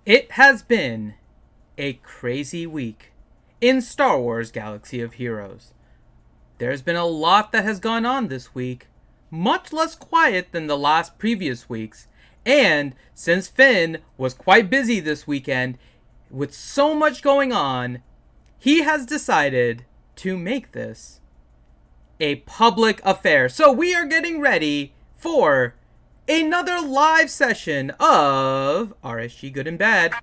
It has been a crazy week in Star Wars Galaxy of Heroes. There's been a lot that has gone on this week, much less quiet than the last previous weeks, and since Finn was quite busy this weekend with so much going on, he has decided to make this a public affair. So we are getting ready for another live session of RSG Good and Bad.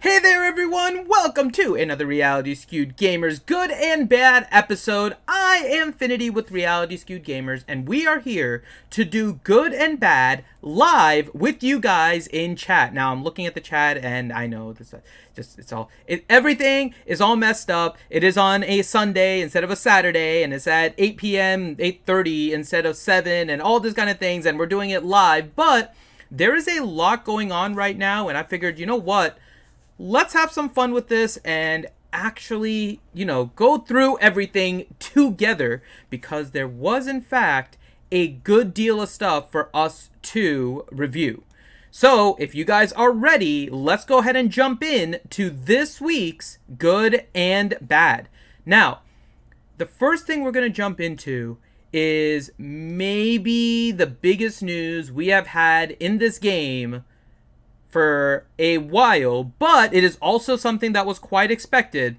Hey there everyone, welcome to another Reality Skewed Gamers Good and Bad episode. I am Finity with Reality Skewed Gamers, and we are here to do Good and Bad live with you guys in chat. Now I'm looking at the chat and I know this everything is all messed up. It is on a Sunday instead of a Saturday, and it's at 8 p.m., 8:30 instead of 7, and all this kind of things, and we're doing it live, but there is a lot going on right now, and I figured, you know what? Let's have some fun with this and actually, go through everything together, because there was, in fact, a good deal of stuff for us to review. So, if you guys are ready, let's go ahead and jump in to this week's Good and Bad. Now, the first thing we're going to jump into is maybe the biggest news we have had in this game for a while, but it is also something that was quite expected.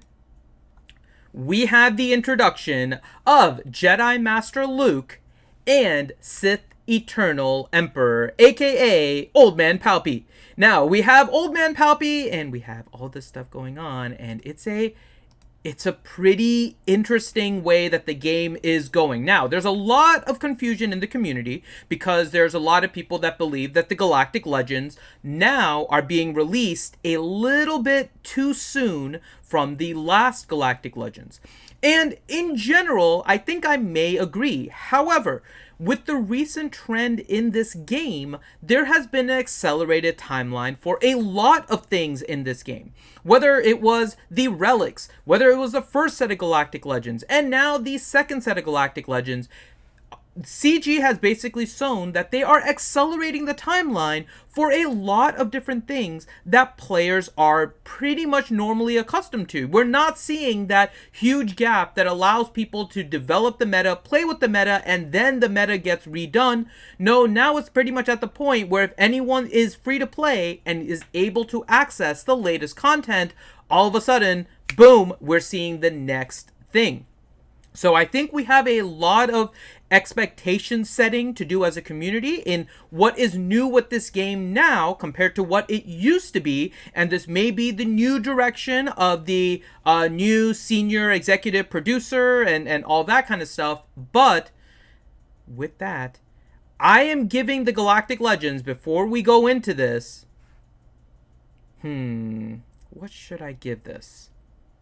We had the introduction of Jedi Master Luke and Sith Eternal Emperor, aka Old Man Palpy. Now, we have Old Man Palpy, and we have all this stuff going on, and it's a pretty interesting way that the game is going. Now, there's a lot of confusion in the community because there's a lot of people that believe that the Galactic Legends now are being released a little bit too soon from the last Galactic Legends. And in general, I think I may agree. However, with the recent trend in this game, there has been an accelerated timeline for a lot of things in this game. Whether it was the relics, whether it was the first set of Galactic Legends, and now the second set of Galactic Legends, CG has basically shown that they are accelerating the timeline for a lot of different things that players are pretty much normally accustomed to. We're not seeing that huge gap that allows people to develop the meta, play with the meta, and then the meta gets redone. No, now it's pretty much at the point where if anyone is free to play and is able to access the latest content, all of a sudden, boom, we're seeing the next thing. So I think we have a lot of expectation setting to do as a community in what is new with this game now compared to what it used to be, and this may be the new direction of the new senior executive producer and all that kind of stuff. But with that, I am giving the Galactic Legends, before we go into this, what should I give this?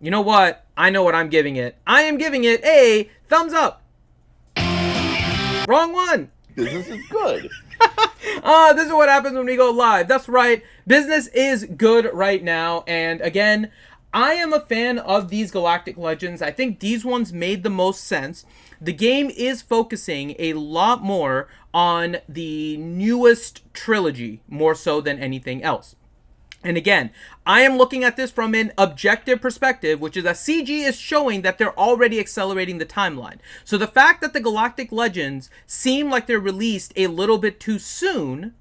You know what? I know what I'm giving it. I am giving it a thumbs up. Wrong one. Business is good. This is what happens when we go live. That's right. Business is good right now. And again, I am a fan of these Galactic Legends. I think these ones made the most sense. The game is focusing a lot more on the newest trilogy, more so than anything else. And again, I am looking at this from an objective perspective, which is that CG is showing that they're already accelerating the timeline. So the fact that the Galactic Legends seem like they're released a little bit too soon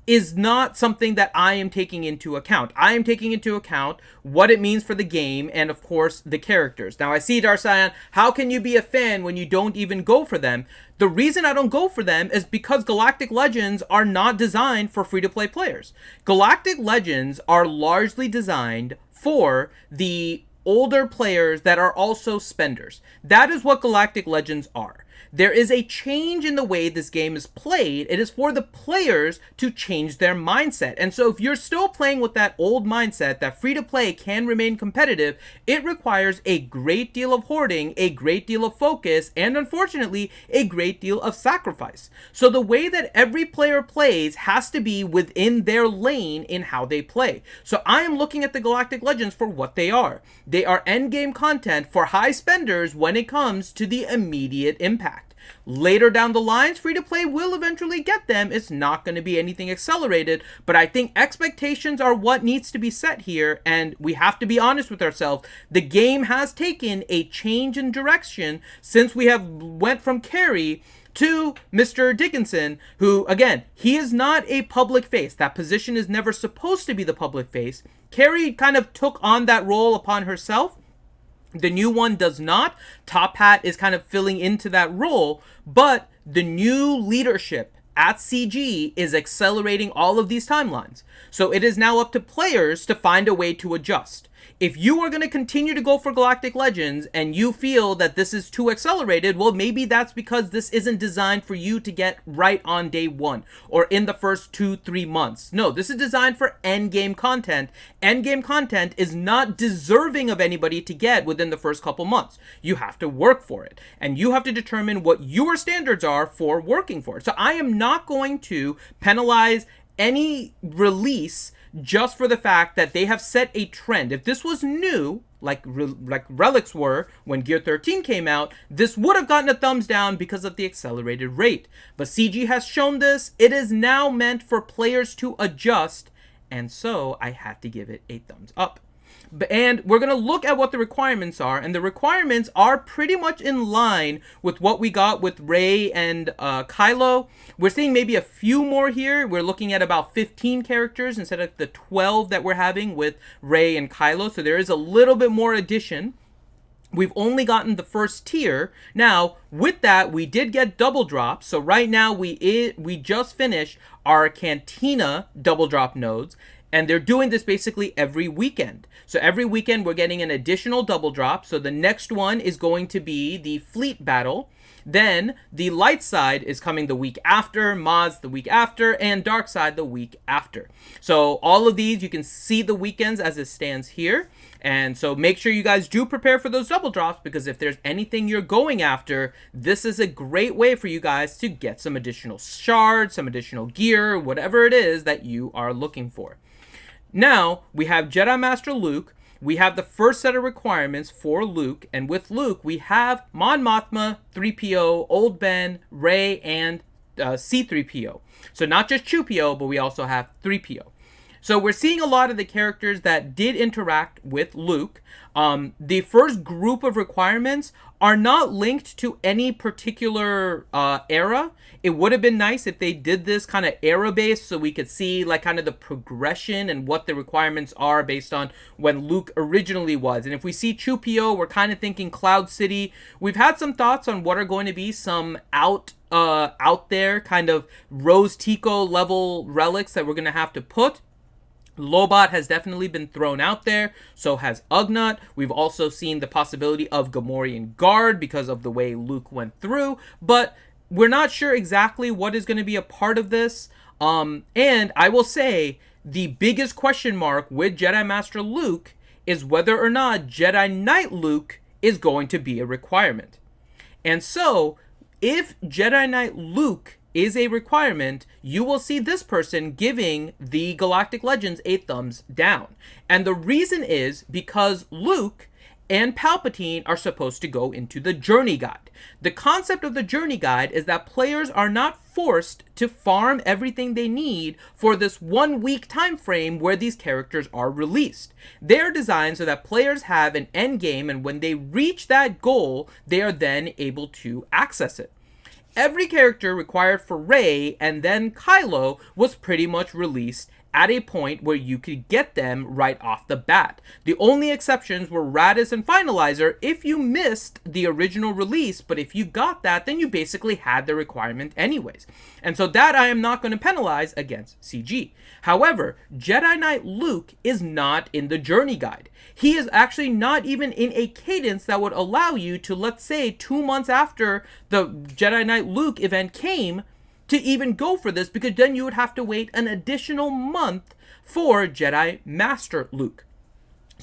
is not something that I am taking into account. I am taking into account what it means for the game and, of course, the characters. Now, I see Darsayan, how can you be a fan when you don't even go for them? The reason I don't go for them is because Galactic Legends are not designed for free-to-play players. Galactic Legends are largely designed for the older players that are also spenders. That is what Galactic Legends are. There is a change in the way this game is played. It is for the players to change their mindset. And so if you're still playing with that old mindset that free-to-play can remain competitive, it requires a great deal of hoarding, a great deal of focus, and unfortunately, a great deal of sacrifice. So the way that every player plays has to be within their lane in how they play. So I am looking at the Galactic Legends for what they are. they are endgame content for high spenders when it comes to the immediate impact. Later down the lines, free-to-play will eventually get them. It's not going to be anything accelerated, but I think expectations are what needs to be set here, and we have to be honest with ourselves. The game has taken a change in direction since we have went from Carrie to Mr. Dickinson, who, again, he is not a public face. That position is never supposed to be the public face. Carrie kind of took on that role upon herself. The new one does not. Top Hat is kind of filling into that role, but the new leadership at CG is accelerating all of these timelines. So it is now up to players to find a way to adjust. If you are going to continue to go for Galactic Legends and you feel that this is too accelerated, well, maybe that's because this isn't designed for you to get right on day one or in the first 2-3 months. No, this is designed for endgame content. Endgame content is not deserving of anybody to get within the first couple months. You have to work for it, and you have to determine what your standards are for working for it. So I am not going to penalize any release just for the fact that they have set a trend. If this was new, like Relics were when Gear 13 came out, this would have gotten a thumbs down because of the accelerated rate. But CG has shown this. It is now meant for players to adjust, and so I had to give it a thumbs up. And we're going to look at what the requirements are, and the requirements are pretty much in line with what we got with Rey and Kylo. We're seeing maybe a few more here. We're looking at about 15 characters instead of the 12 that we're having with Rey and Kylo, so there is a little bit more addition. We've only gotten the first tier. Now, with that, we did get double drops. So right now, we just finished our Cantina double drop nodes. And they're doing this basically every weekend. So every weekend, we're getting an additional double drop. So the next one is going to be the Fleet Battle. Then the Light Side is coming the week after, Mods the week after, and Dark Side the week after. So all of these, you can see the weekends as it stands here. And so make sure you guys do prepare for those double drops, because if there's anything you're going after, this is a great way for you guys to get some additional shards, some additional gear, whatever it is that you are looking for. Now, we have Jedi Master Luke. We have the first set of requirements for Luke, and with Luke, we have Mon Mothma, 3PO, Old Ben, Rey, and C-3PO. So not just Chewpio, but we also have 3PO. So we're seeing a lot of the characters that did interact with Luke. The first group of requirements are not linked to any particular era. It would have been nice if they did this kind of era-based so we could see like kind of the progression and what the requirements are based on when Luke originally was. And if we see Chewpio, we're kind of thinking Cloud City. We've had some thoughts on what are going to be some out there kind of Rose Tico level relics that we're going to have to put. Lobot has definitely been thrown out there, so has Ugnaught. We've also seen the possibility of Gamorrean Guard because of the way Luke went through, but we're not sure exactly what is going to be a part of this. And I will say, the biggest question mark with Jedi Master Luke is whether or not Jedi Knight Luke is going to be a requirement. And so, if Jedi Knight Luke is a requirement, you will see this person giving the Galactic Legends a thumbs down. And the reason is because Luke and Palpatine are supposed to go into the Journey Guide. The concept of the Journey Guide is that players are not forced to farm everything they need for this 1 week time frame where these characters are released. They're designed so that players have an end game, and when they reach that goal, they are then able to access it. Every character required for Rey and then Kylo was pretty much released at a point where you could get them right off the bat. The only exceptions were Radis and Finalizer if you missed the original release, but if you got that, then you basically had the requirement anyways. And so that I am not going to penalize against CG. However, Jedi Knight Luke is not in the Journey Guide. He is actually not even in a cadence that would allow you to, let's say, 2 months after the Jedi Knight Luke event came, to even go for this, because then you would have to wait an additional month for Jedi Master Luke.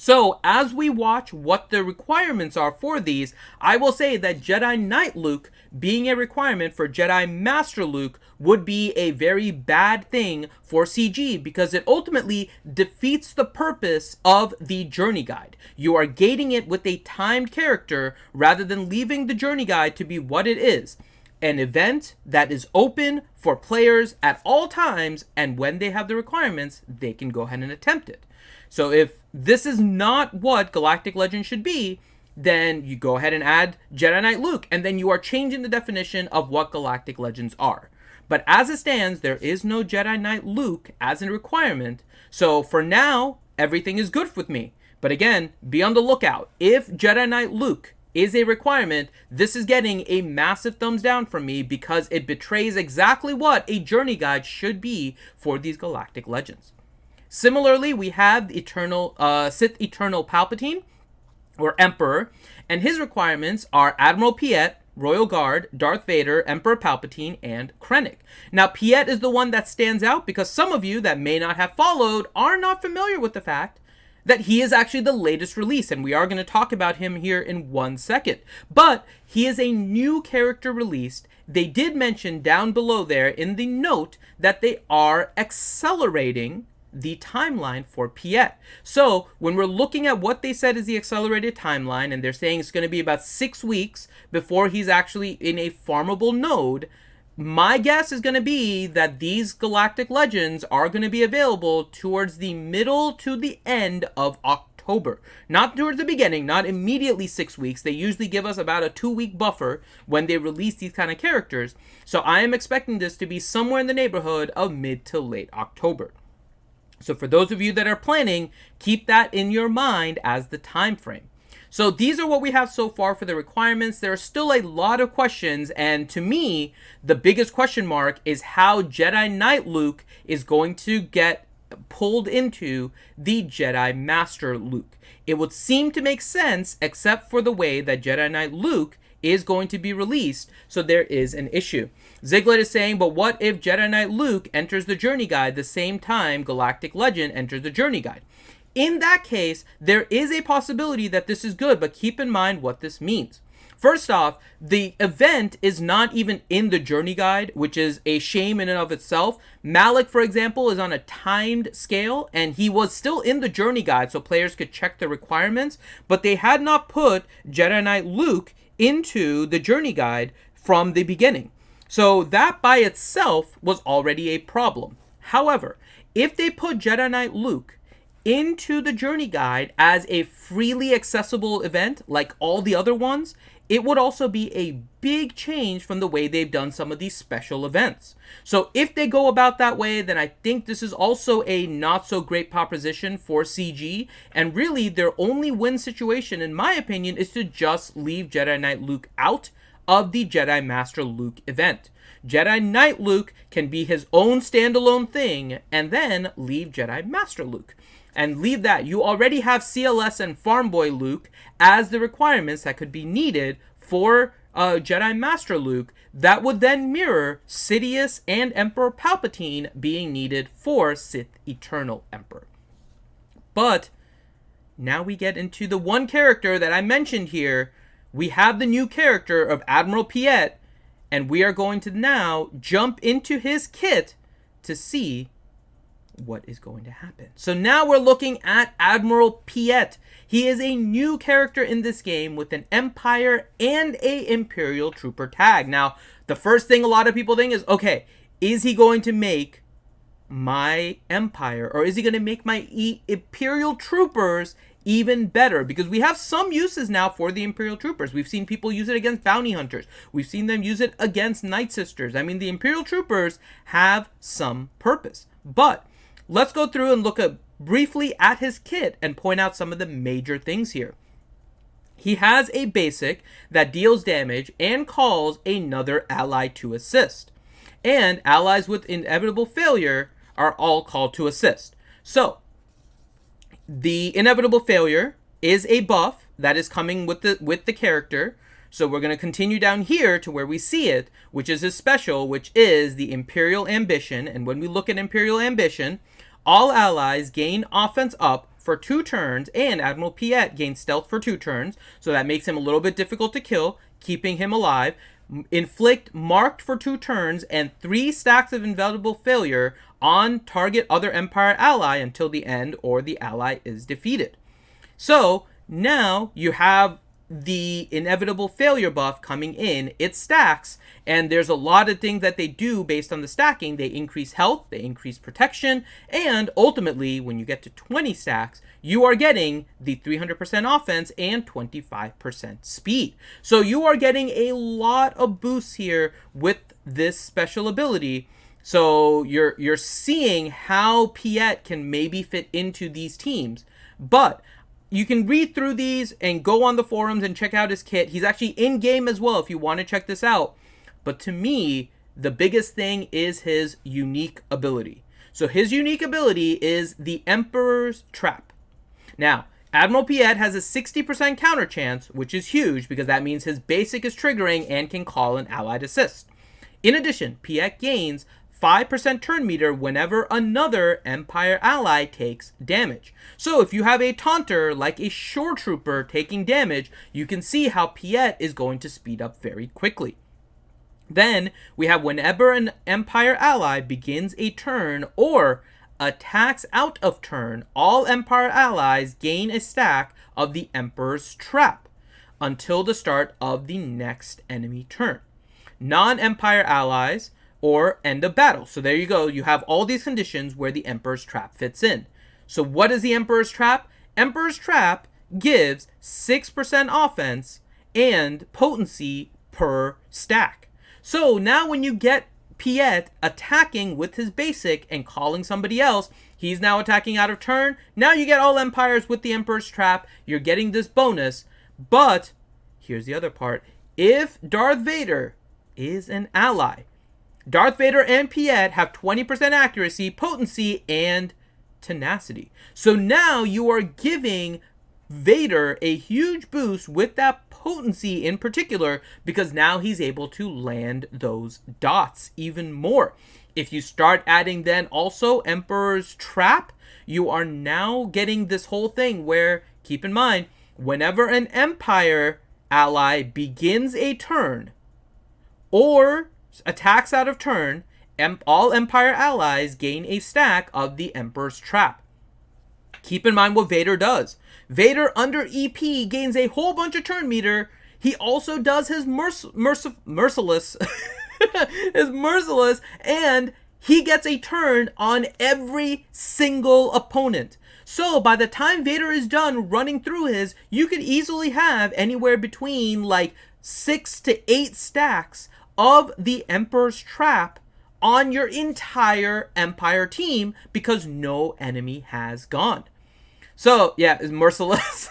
So, as we watch what the requirements are for these, I will say that Jedi Knight Luke being a requirement for Jedi Master Luke would be a very bad thing for CG because it ultimately defeats the purpose of the journey guide. You are gating it with a timed character rather than leaving the journey guide to be what it is. An event that is open for players at all times, and when they have the requirements, they can go ahead and attempt it. So if this is not what Galactic Legends should be, then you go ahead and add Jedi Knight Luke, and then you are changing the definition of what Galactic Legends are. But as it stands, there is no Jedi Knight Luke as a requirement, so for now, everything is good with me. But again, be on the lookout. If Jedi Knight Luke is a requirement, this is getting a massive thumbs down from me because it betrays exactly what a journey guide should be for these Galactic Legends. Similarly, we have the Sith Eternal Palpatine, or Emperor, and his requirements are Admiral Piet, Royal Guard, Darth Vader, Emperor Palpatine, and Krennic. Now, Piet is the one that stands out because some of you that may not have followed are not familiar with the fact that he is actually the latest release, and we are going to talk about him here in 1 second. But he is a new character released. They did mention down below there in the note that they are accelerating the timeline for Piet. So when we're looking at what they said is the accelerated timeline, and they're saying it's going to be about 6 weeks before he's actually in a farmable node, my guess is going to be that these Galactic Legends are going to be available towards the middle to the end of October. Not towards the beginning, not immediately 6 weeks. They usually give us about a 2-week buffer when they release these kind of characters. So I am expecting this to be somewhere in the neighborhood of mid to late October. So for those of you that are planning, keep that in your mind as the time frame. So these are what we have so far for the requirements. There are still a lot of questions, and to me, the biggest question mark is how Jedi Knight Luke is going to get pulled into the Jedi Master Luke. It would seem to make sense, except for the way that Jedi Knight Luke is going to be released, so there is an issue. Ziglet is saying, but what if Jedi Knight Luke enters the Journey Guide the same time Galactic Legend enters the Journey Guide? In that case, there is a possibility that this is good, but keep in mind what this means. First off, the event is not even in the Journey Guide, which is a shame in and of itself. Malik, for example, is on a timed scale, and he was still in the Journey Guide, so players could check the requirements, but they had not put Jedi Knight Luke into the Journey Guide from the beginning. So that by itself was already a problem. However, if they put Jedi Knight Luke into the Journey Guide as a freely accessible event like all the other ones, it would also be a big change from the way they've done some of these special events. So if they go about that way, then I think this is also a not so great proposition for CG, and really their only win situation, in my opinion, is to just leave Jedi Knight Luke out of the Jedi Master Luke event. Jedi Knight Luke can be his own standalone thing, and then leave Jedi Master Luke. And leave that. You already have CLS and Farm Boy Luke as the requirements that could be needed for Jedi Master Luke that would then mirror Sidious and Emperor Palpatine being needed for Sith Eternal Emperor. But now we get into the one character that I mentioned here. We have the new character of Admiral Piet, and we are going to now jump into his kit to see what is going to happen. So now we're looking at Admiral Piet. He is a new character in this game with an Empire and a Imperial Trooper tag. Now, the first thing a lot of people think is, okay, is he going to make my Empire, or is he going to make my Imperial Troopers even better? Because we have some uses now for the Imperial Troopers. We've seen people use it against bounty hunters. We've seen them use it against Night Sisters. I mean, the Imperial Troopers have some purpose. But let's go through and look briefly at his kit and point out some of the major things here. He has a basic that deals damage and calls another ally to assist. And allies with inevitable failure are all called to assist. So, the inevitable failure is a buff that is coming with the character. So we're going to continue down here to where we see it, which is his special, which is the Imperial Ambition. And when we look at Imperial Ambition, all allies gain offense up for for 2 turns, and Admiral Piet gains stealth for 2 turns, so that makes him a little bit difficult to kill, keeping him alive. Inflict marked for 2 turns and 3 stacks of inevitable failure on target other Empire ally until the end or the ally is defeated. So now you have the inevitable failure buff coming in. It stacks, and there's a lot of things that they do based on the stacking. They increase health, they increase protection, and ultimately when you get to 20 stacks, you are getting the 300% offense and 25% speed. So you are getting a lot of boosts here with this special ability. So you're seeing how Piet can maybe fit into these teams. But you can read through these and go on the forums and check out his kit. He's actually in-game as well if you want to check this out. But to me, the biggest thing is his unique ability. So his unique ability is the Emperor's Trap. Now, Admiral Piet has a 60% counter chance, which is huge because that means his basic is triggering and can call an allied assist. In addition, Piet gains 5% turn meter whenever another Empire ally takes damage. So if you have a taunter like a shore trooper taking damage, you can see how Piet is going to speed up very quickly. Then we have whenever an Empire ally begins a turn or attacks out of turn, all Empire allies gain a stack of the Emperor's Trap until the start of the next enemy turn. Non-Empire allies or end of battle. So there you go. You have all these conditions where the Emperor's Trap fits in. So what is the Emperor's Trap? Emperor's Trap gives 6% offense and potency per stack. So now when you get Piet attacking with his basic and calling somebody else, he's now attacking out of turn. Now you get all Empires with the Emperor's Trap. You're getting this bonus. But here's the other part. If Darth Vader is an ally, Darth Vader and Piet have 20% accuracy, potency, and tenacity. So now you are giving Vader a huge boost with that potency in particular, because now he's able to land those dots even more. If you start adding then also Emperor's Trap, you are now getting this whole thing where, keep in mind, whenever an Empire ally begins a turn or attacks out of turn, all Empire allies gain a stack of the Emperor's Trap. Keep in mind what Vader does. Vader under EP gains a whole bunch of turn meter. He also does his merciless, his merciless, and he gets a turn on every single opponent. So by the time Vader is done running through his, you could easily have anywhere between like 6 to 8 stacks of the Emperor's Trap on your entire Empire team because no enemy has gone. So yeah, it's merciless.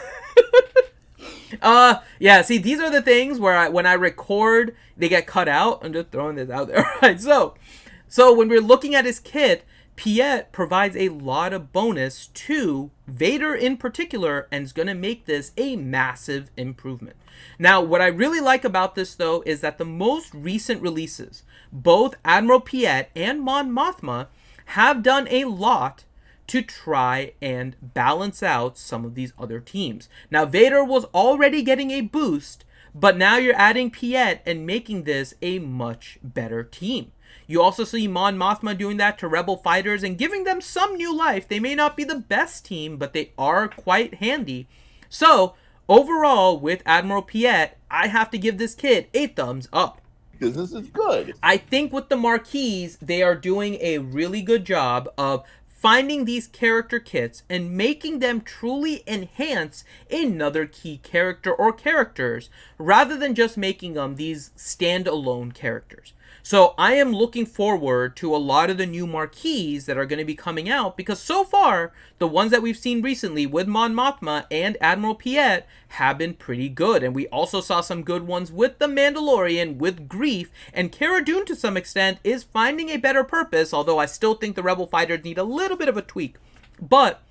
Yeah, see, these are the things where when I record, they get cut out. I'm just throwing this out there. Right? So when we're looking at his kit, Piet provides a lot of bonus to Vader in particular, and is going to make this a massive improvement. Now, what I really like about this, though, is that the most recent releases, both Admiral Piet and Mon Mothma, have done a lot to try and balance out some of these other teams. Now, Vader was already getting a boost, but now you're adding Piet and making this a much better team. You also see Mon Mothma doing that to Rebel fighters and giving them some new life. They may not be the best team, but they are quite handy. So, overall, with Admiral Piet, I have to give this kit a thumbs up. Because this is good. I think with the marquees, they are doing a really good job of finding these character kits and making them truly enhance another key character or characters, rather than just making them these standalone characters. So I am looking forward to a lot of the new marquees that are going to be coming out, because so far, the ones that we've seen recently with Mon Mothma and Admiral Piet have been pretty good. And we also saw some good ones with the Mandalorian, with Grief, and Cara Dune to some extent is finding a better purpose, although I still think the Rebel fighters need a little bit of a tweak. But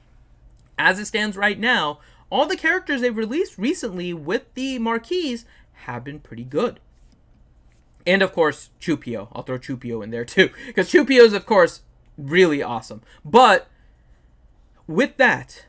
as it stands right now, all the characters they've released recently with the marquees have been pretty good. And of course, Chupio. I'll throw Chupio in there too, because Chupio is, of course, really awesome. But with that,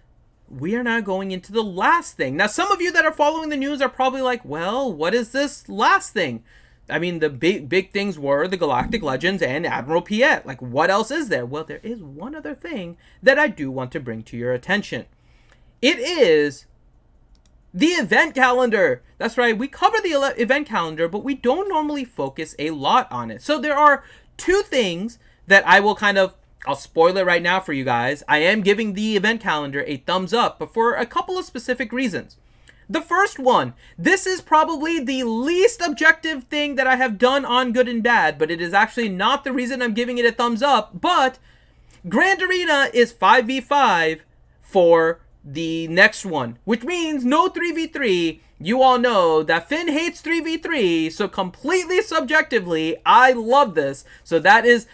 we are now going into the last thing. Now, some of you that are following the news are probably like, well, what is this last thing? I mean, the big things were the Galactic Legends and Admiral Piet. Like, what else is there? Well, there is one other thing that I do want to bring to your attention. It is the event calendar. That's right, we cover the event calendar, but we don't normally focus a lot on it. So there are two things that I will I'll spoil it right now for you guys. I am giving the event calendar a thumbs up, but for a couple of specific reasons. The first one, this is probably the least objective thing that I have done on Good and Bad, but it is actually not the reason I'm giving it a thumbs up, but Grand Arena is 5v5 for the next one, which means no 3v3. You all know that Finn hates 3v3, so completely subjectively, I love this. So that is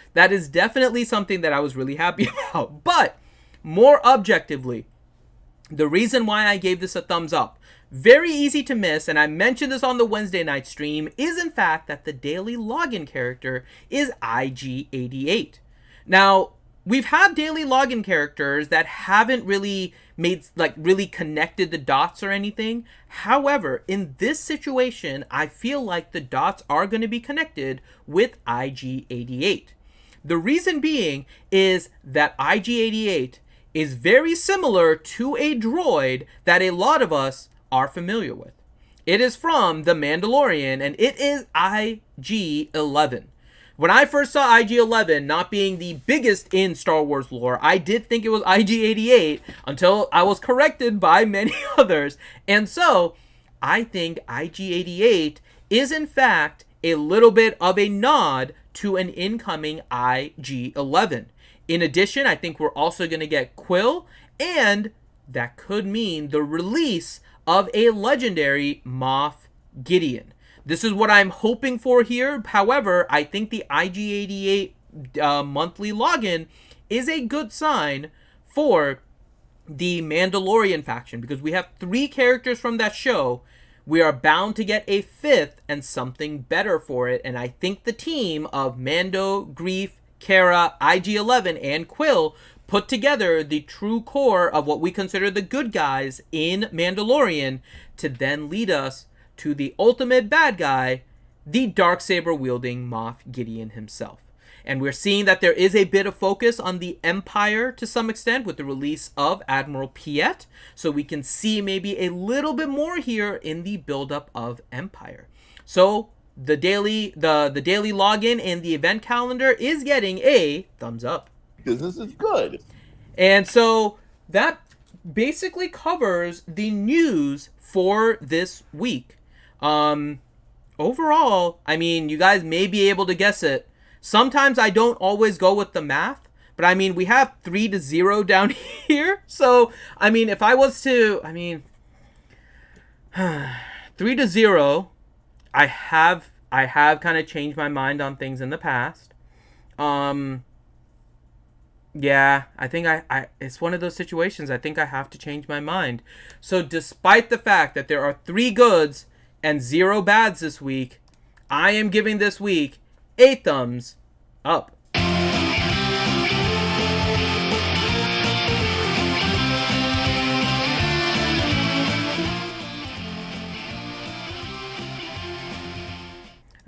definitely something that I was really happy about. But more objectively, the reason why I gave this a thumbs up, very easy to miss, and I mentioned this on the Wednesday night stream, is in fact that the daily login character is IG88. Now, we've had daily login characters that haven't really really connected the dots or anything. However, in this situation, I feel like the dots are going to be connected with IG88. The reason being is that IG88 is very similar to a droid that a lot of us are familiar with. It is from The Mandalorian, and it is IG-11. When I first saw IG-11 not being the biggest in Star Wars lore, I did think it was IG-88 until I was corrected by many others. And so, I think IG-88 is in fact a little bit of a nod to an incoming IG-11. In addition, I think we're also going to get Quill, and that could mean the release of a legendary Moff Gideon. This is what I'm hoping for here. However, I think the IG88 monthly login is a good sign for the Mandalorian faction, because we have 3 characters from that show. We are bound to get a 5th and something better for it, and I think the team of Mando, Greef, Cara, IG-11, and Quill put together the true core of what we consider the good guys in Mandalorian to then lead us to the ultimate bad guy, the Darksaber-wielding Moff Gideon himself. And we're seeing that there is a bit of focus on the Empire to some extent with the release of Admiral Piet, so we can see maybe a little bit more here in the buildup of Empire. So the daily login and the event calendar is getting a thumbs up. Business is good. And so that basically covers the news for this week. Overall, I mean, you guys may be able to guess it. Sometimes I don't always go with the math, but I mean, we have 3-0 down here. So, I mean, if I was to, 3-0, I have kind of changed my mind on things in the past. Yeah, I think it's one of those situations. I think I have to change my mind. So despite the fact that there are 3 goods and 0 bads this week, I am giving this week a thumbs up.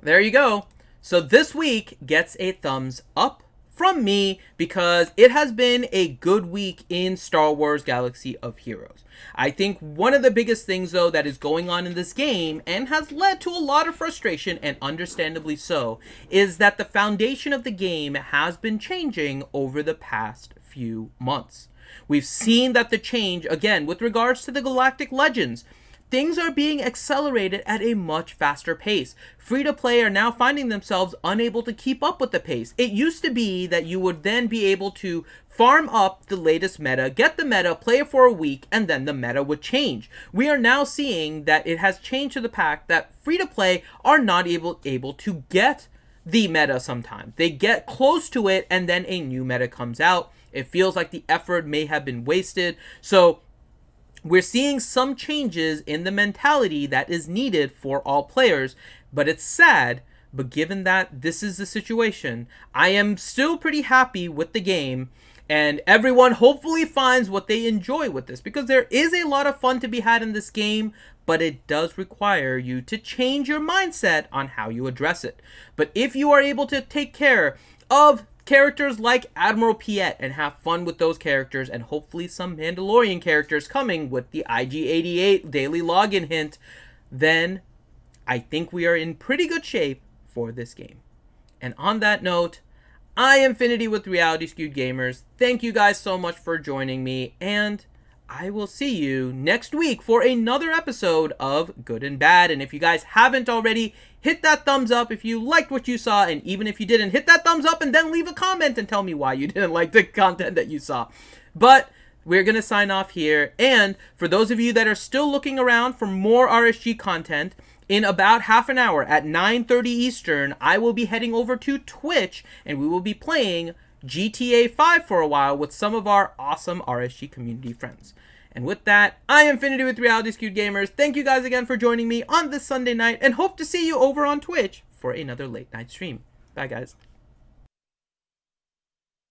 There you go. So this week gets a thumbs up from me because it has been a good week in Star Wars Galaxy of Heroes. I think one of the biggest things, though, that is going on in this game and has led to a lot of frustration, and understandably so, is that the foundation of the game has been changing over the past few months. We've seen that the change, again, with regards to the Galactic Legends, things are being accelerated at a much faster pace. Free-to-play are now finding themselves unable to keep up with the pace. It used to be that you would then be able to farm up the latest meta, get the meta, play it for a week, and then the meta would change. We are now seeing that it has changed to the fact that free-to-play are not able to get the meta sometimes. They get close to it, and then a new meta comes out. It feels like the effort may have been wasted. So we're seeing some changes in the mentality that is needed for all players, but it's sad. But given that this is the situation, I am still pretty happy with the game. And everyone hopefully finds what they enjoy with this, because there is a lot of fun to be had in this game, but it does require you to change your mindset on how you address it. But if you are able to take care of characters like Admiral Piet and have fun with those characters, and hopefully some Mandalorian characters coming with the IG-88 daily login hint, then I think we are in pretty good shape for this game. And on that note, I am Finity with Reality Skewed Gamers. Thank you guys so much for joining me, and I will see you next week for another episode of Good and Bad. And if you guys haven't already, hit that thumbs up if you liked what you saw, and even if you didn't, hit that thumbs up and then leave a comment and tell me why you didn't like the content that you saw. But we're going to sign off here, and for those of you that are still looking around for more RSG content, in about half an hour at 9:30 Eastern, I will be heading over to Twitch, and we will be playing GTA 5 for a while with some of our awesome RSG community friends. And with that, I am Finity with Reality Skewed Gamers. Thank you guys again for joining me on this Sunday night, and hope to see you over on Twitch for another late night stream. Bye, guys.